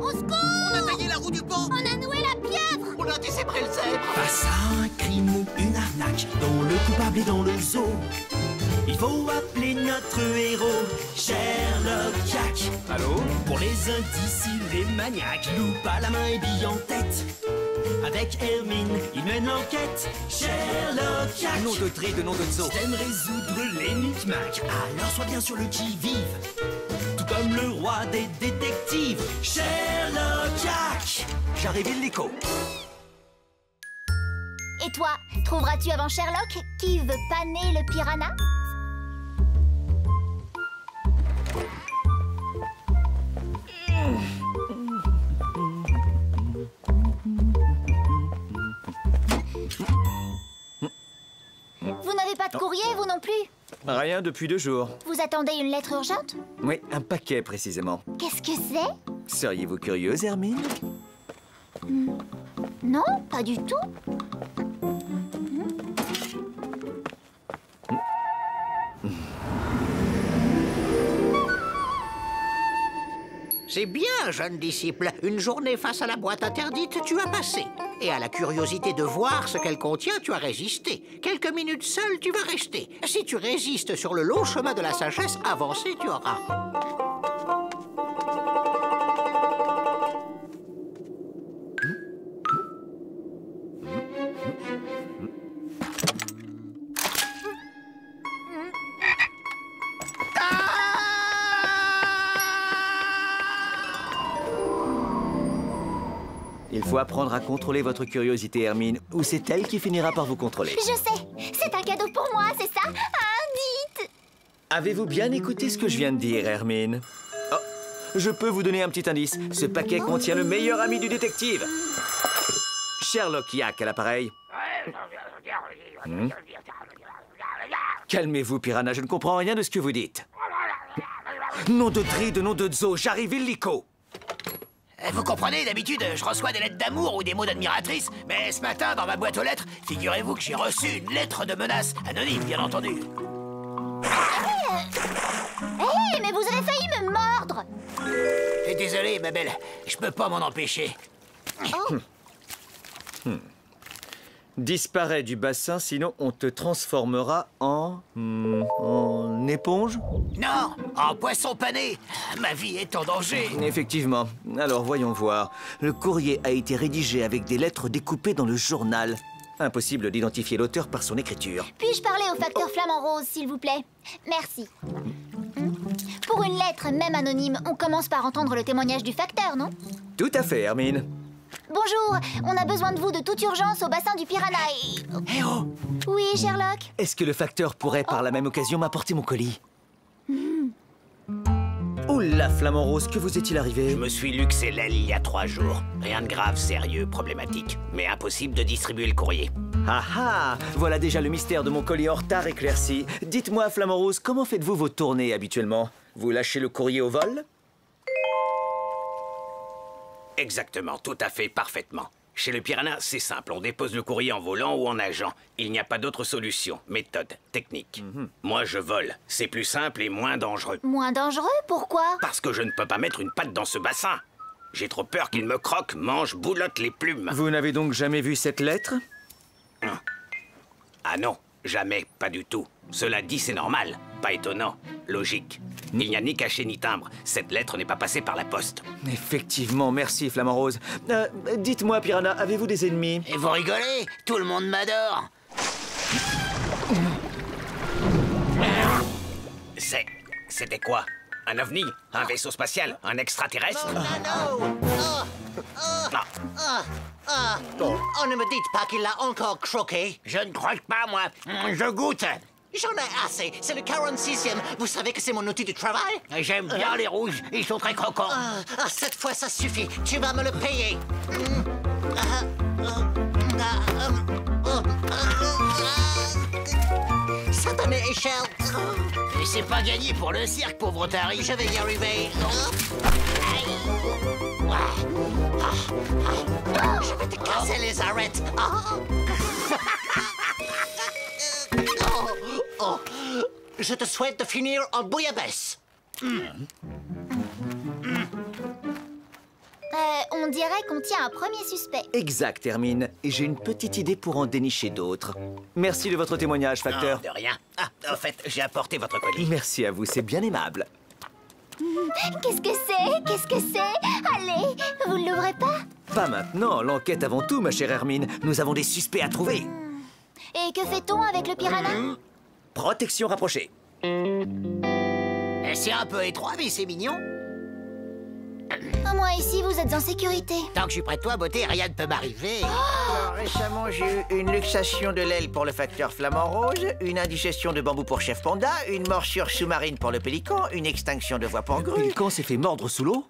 Au secours! On a taillé la roue du pont! On a noué la pieuvre! On a dézébré le zèbre! Face à un crime ou une arnaque, dont le coupable est dans le zoo, il faut appeler notre héros, Sherlock Jack. Allô? Pour les indicies, les maniaques, loupe à la main et bille en tête. Avec Hermine, il mène l'enquête, Sherlock Jack. Nom de tri de nom de zoo. Si t'aimes résoudre l'énigme, alors sois bien sur le qui-vive. Tout comme le roi des détectives, Sherlock Jack. J'arrive illico. Et toi, trouveras-tu avant Sherlock qui veut paner le piranha? Vous n'avez pas de courrier, vous non plus? Rien depuis 2 jours. Vous attendez une lettre urgente? Oui, un paquet précisément. Qu'est-ce que c'est? Seriez-vous curieuse, Hermine? Non, pas du tout. C'est bien, jeune disciple. Une journée face à la boîte interdite, tu as passé. Et à la curiosité de voir ce qu'elle contient, tu as résisté. Quelques minutes seul, tu vas rester. Si tu résistes sur le long chemin de la sagesse, avancé tu auras. Il faut apprendre à contrôler votre curiosité, Hermine, ou c'est elle qui finira par vous contrôler. Je sais, c'est un cadeau pour moi, c'est ça? Ah, dites! Avez-vous bien écouté ce que je viens de dire, Hermine? Oh, je peux vous donner un petit indice. Ce paquet contient le meilleur ami du détective. Sherlock Jack à l'appareil. Calmez-vous, Piranha, je ne comprends rien de ce que vous dites. Nom de tri de nom de zoo, j'arrive illico. Vous comprenez, d'habitude, je reçois des lettres d'amour ou des mots d'admiratrice, mais ce matin, dans ma boîte aux lettres, figurez-vous que j'ai reçu une lettre de menace, anonyme, bien entendu. Hé, mais vous avez failli me mordre! Désolé, ma belle, je peux pas m'en empêcher. Disparais du bassin, sinon on te transformera en éponge? Non, en poisson pané. Ma vie est en danger. Effectivement. Alors, voyons voir. Le courrier a été rédigé avec des lettres découpées dans le journal. Impossible d'identifier l'auteur par son écriture. Puis-je parler au facteur Flamant Rose, s'il vous plaît? Merci. Pour une lettre, même anonyme, on commence par entendre le témoignage du facteur, non? Tout à fait, Hermine. Bonjour, on a besoin de vous de toute urgence au bassin du piranha et... Eh oh! Oui, Sherlock? Est-ce que le facteur pourrait, par la même occasion, m'apporter mon colis? Oula, Flamant Rose, que vous est-il arrivé? Je me suis luxé l'aile il y a 3 jours. Rien de grave, sérieux, problématique. Mais impossible de distribuer le courrier. Ah ah! Voilà déjà le mystère de mon colis en retard éclairci. Dites-moi, Flamant Rose, comment faites-vous vos tournées habituellement? Vous lâchez le courrier au vol? Exactement, tout à fait, parfaitement. Chez le piranha, c'est simple, on dépose le courrier en volant ou en nageant. Il n'y a pas d'autre solution, méthode, technique. Moi, je vole. C'est plus simple et moins dangereux. Moins dangereux? Pourquoi? Parce que je ne peux pas mettre une patte dans ce bassin. J'ai trop peur qu'il me croque, mange, boulotte les plumes. Vous n'avez donc jamais vu cette lettre? Ah non, jamais, pas du tout. Cela dit, c'est normal, pas étonnant, logique. Il n'y a ni cachet ni timbre. Cette lettre n'est pas passée par la poste. Effectivement, merci, Flamant Rose. Dites-moi, Piranha, avez-vous des ennemis? Et vous rigolez? Tout le monde m'adore. C'était quoi? Un ovni? Un vaisseau spatial? Un extraterrestre? Oh, ne me dites pas qu'il l'a encore croqué. Je ne croque pas, moi. Je goûte. J'en ai assez. C'est le 46e. Vous savez que c'est mon outil de travail? J'aime bien les rouges. Ils sont très croquants. Cette fois, ça suffit. Tu vas me le payer. Satanée échelle. Mais c'est pas gagné pour le cirque, pauvre taré. Je vais y arriver. Je vais te casser les arêtes. Je te souhaite de finir en bouillabaisse. on dirait qu'on tient un premier suspect. Exact, Hermine. Et j'ai une petite idée pour en dénicher d'autres. Merci de votre témoignage, Facteur. Non, de rien. Ah, en fait, j'ai apporté votre colis. Merci à vous, c'est bien aimable. Qu'est-ce que c'est? Qu'est-ce que c'est? Allez, vous ne l'ouvrez pas? Pas maintenant, l'enquête avant tout, ma chère Hermine. Nous avons des suspects à trouver. Et que fait-on avec le piranha? Protection rapprochée. C'est un peu étroit, mais c'est mignon. Au moins ici, vous êtes en sécurité. Tant que je suis près de toi, beauté, rien ne peut m'arriver. Récemment, j'ai eu une luxation de l'aile pour le facteur flamant rose, une indigestion de bambou pour chef panda, une morsure sous-marine pour le pélican, une extinction de voix pour Le grue. pélican s'est fait mordre sous l'eau?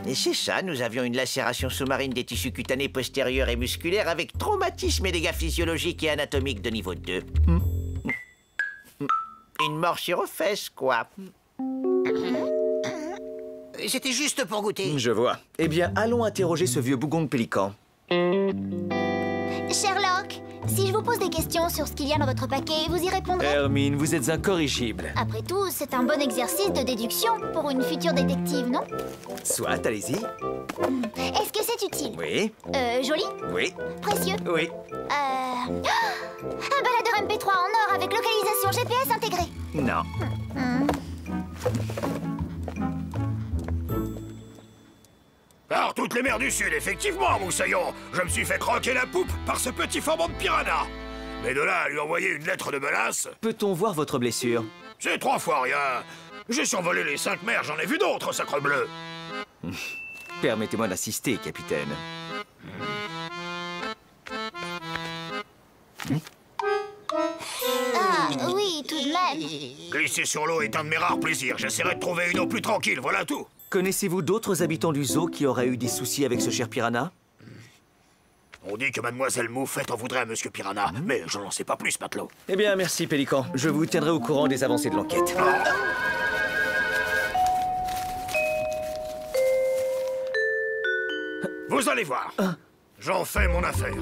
Et c'est ça, nous avions une lacération sous-marine des tissus cutanés postérieurs et musculaires avec traumatisme et dégâts physiologiques et anatomiques de niveau 2. Une morsure aux fesses, quoi. C'était juste pour goûter. Je vois. Eh bien, allons interroger ce vieux bougon de pélican. Sherlock, si je vous pose des questions sur ce qu'il y a dans votre paquet, vous y répondrez? Hermine, vous êtes incorrigible. Après tout, c'est un bon exercice de déduction pour une future détective, non? Soit, allez-y. Est-ce que c'est utile? Oui, Joli? oui, Précieux? oui. Un baladeur MP3 en or avec localisation GPS intégrée. Non. Par toutes les mers du Sud, effectivement, Moussaillon. Je me suis fait croquer la poupe par ce petit formant de piranha. Mais de là à lui envoyer une lettre de menace, Peut-on voir votre blessure? c'est 3 fois rien. J'ai survolé les 5 mers, j'en ai vu d'autres, sacrebleu. Permettez-moi d'assister, capitaine. Ah, oui, tout de même. Glisser sur l'eau est un de mes rares plaisirs. J'essaierai de trouver une eau plus tranquille, voilà tout. Connaissez-vous d'autres habitants du zoo qui auraient eu des soucis avec ce cher piranha? On dit que Mademoiselle Moufette en voudrait à Monsieur Piranha, mais je n'en sais pas plus, matelot. Eh bien, merci, Pélican. Je vous tiendrai au courant des avancées de l'enquête. Vous allez voir. J'en fais mon affaire.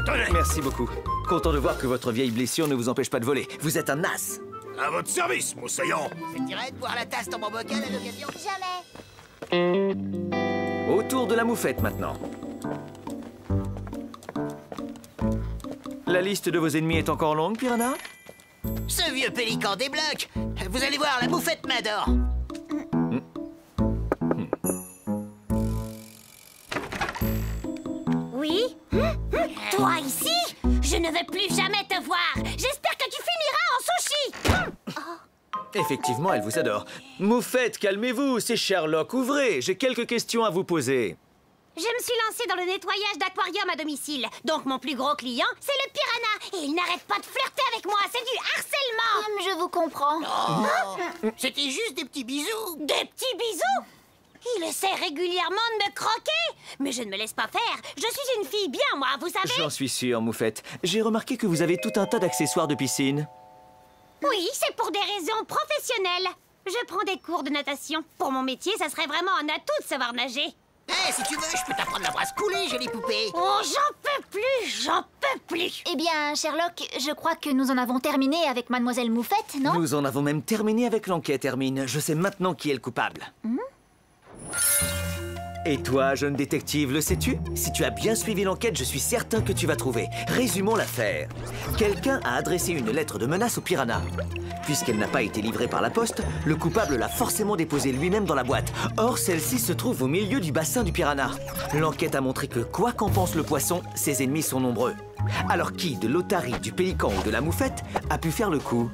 Tenez, Merci beaucoup. Content de voir que votre vieille blessure ne vous empêche pas de voler. Vous êtes un as. à votre service, Moussaillon. Ça te dirait de boire la tasse dans mon bocal à l'occasion? Jamais. Au tour de la moufette, maintenant. La liste de vos ennemis est encore longue, piranha? Ce vieux pélican débloque. Vous allez voir, la moufette m'adore. Oui? Toi ici? Je ne veux plus jamais te voir. J'espère que tu finiras en sushi. Effectivement, elle vous adore. Moufette, calmez-vous, c'est Sherlock, ouvrez. J'ai quelques questions à vous poser. Je me suis lancée dans le nettoyage d'aquarium à domicile. Donc mon plus gros client, c'est le piranha. Et il n'arrête pas de flirter avec moi. C'est du harcèlement. Je vous comprends. C'était juste des petits bisous. Des petits bisous? Il essaie régulièrement de me croquer. Mais je ne me laisse pas faire. Je suis une fille bien, moi, vous savez. J'en suis sûr, Moufette. J'ai remarqué que vous avez tout un tas d'accessoires de piscine. Oui, c'est pour des raisons professionnelles. Je prends des cours de natation. Pour mon métier, ça serait vraiment un atout de savoir nager. Eh, si tu veux, je peux t'apprendre la brasse coulée, jolie poupée. Oh, j'en peux plus, j'en peux plus. Eh bien, Sherlock, je crois que nous en avons terminé avec Mademoiselle Moufette, non? Nous en avons même terminé avec l'enquête, Hermine. Je sais maintenant qui est le coupable. Et toi, jeune détective, le sais-tu? Si tu as bien suivi l'enquête, je suis certain que tu vas trouver. Résumons l'affaire. Quelqu'un a adressé une lettre de menace au piranha. Puisqu'elle n'a pas été livrée par la poste, le coupable l'a forcément déposée lui-même dans la boîte. Or, celle-ci se trouve au milieu du bassin du piranha. L'enquête a montré que, quoi qu'en pense le poisson, ses ennemis sont nombreux. Alors qui, de l'otarie, du pélican ou de la moufette, a pu faire le coup?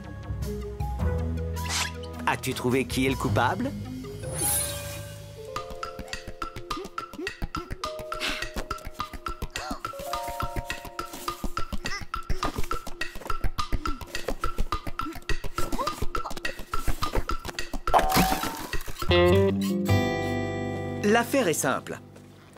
As-tu trouvé qui est le coupable? L'affaire est simple.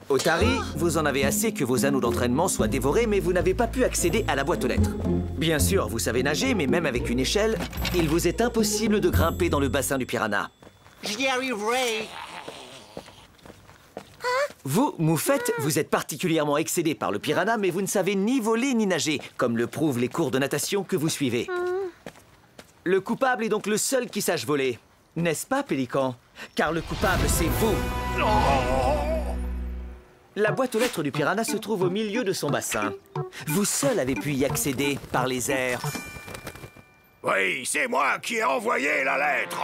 Otari, vous en avez assez que vos anneaux d'entraînement soient dévorés, mais vous n'avez pas pu accéder à la boîte aux lettres. Bien sûr, vous savez nager, mais même avec une échelle, il vous est impossible de grimper dans le bassin du piranha. J'y arriverai. Vous, Moufette, vous êtes particulièrement excédé par le piranha, mais vous ne savez ni voler ni nager, comme le prouvent les cours de natation que vous suivez. Le coupable est donc le seul qui sache voler. N'est-ce pas, Pélican? Car le coupable, c'est vous. La boîte aux lettres du piranha se trouve au milieu de son bassin. Vous seul avez pu y accéder par les airs. Oui, c'est moi qui ai envoyé la lettre.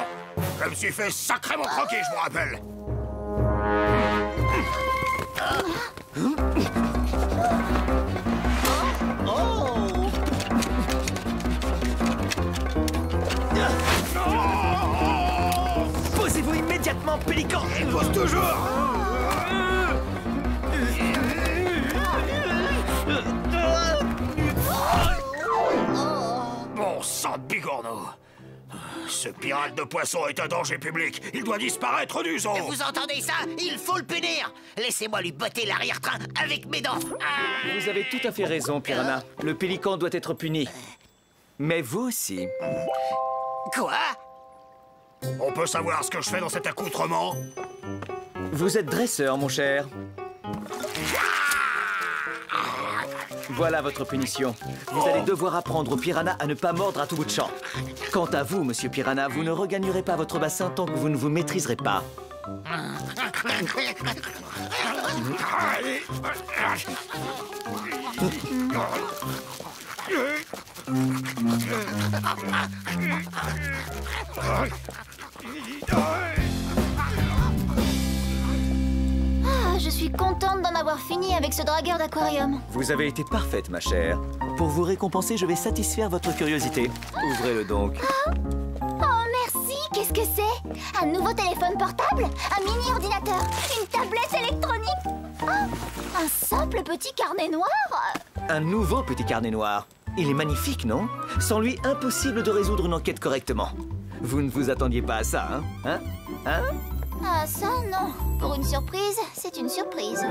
Je me suis fait sacrément croquer, je vous rappelle. Posez-vous immédiatement, Pélican! Il pose toujours. Bon sang de bigorneau. Ce pirate de poisson est un danger public. Il doit disparaître du zoo. Vous entendez ça? Il faut le punir. Laissez-moi lui botter l'arrière-train avec mes dents. Vous avez tout à fait raison, Piranha. Le pélican doit être puni. Mais vous aussi. Quoi? On peut savoir ce que je fais dans cet accoutrement? Vous êtes dresseur, mon cher. Voilà votre punition. Vous allez devoir apprendre au piranha à ne pas mordre à tout bout de champ. Quant à vous, monsieur Piranha, vous ne regagnerez pas votre bassin tant que vous ne vous maîtriserez pas. Je suis contente d'en avoir fini avec ce dragueur d'aquarium. Vous avez été parfaite, ma chère. Pour vous récompenser, je vais satisfaire votre curiosité. Ouvrez-le donc. Oh, merci. Qu'est-ce que c'est? Un nouveau téléphone portable? Un mini-ordinateur? Une tablette électronique? Oh, un simple petit carnet noir? Un nouveau petit carnet noir. Il est magnifique, non? Sans lui, impossible de résoudre une enquête correctement. Vous ne vous attendiez pas à ça, hein? Ah, ça, non. Pour une surprise, c'est une surprise.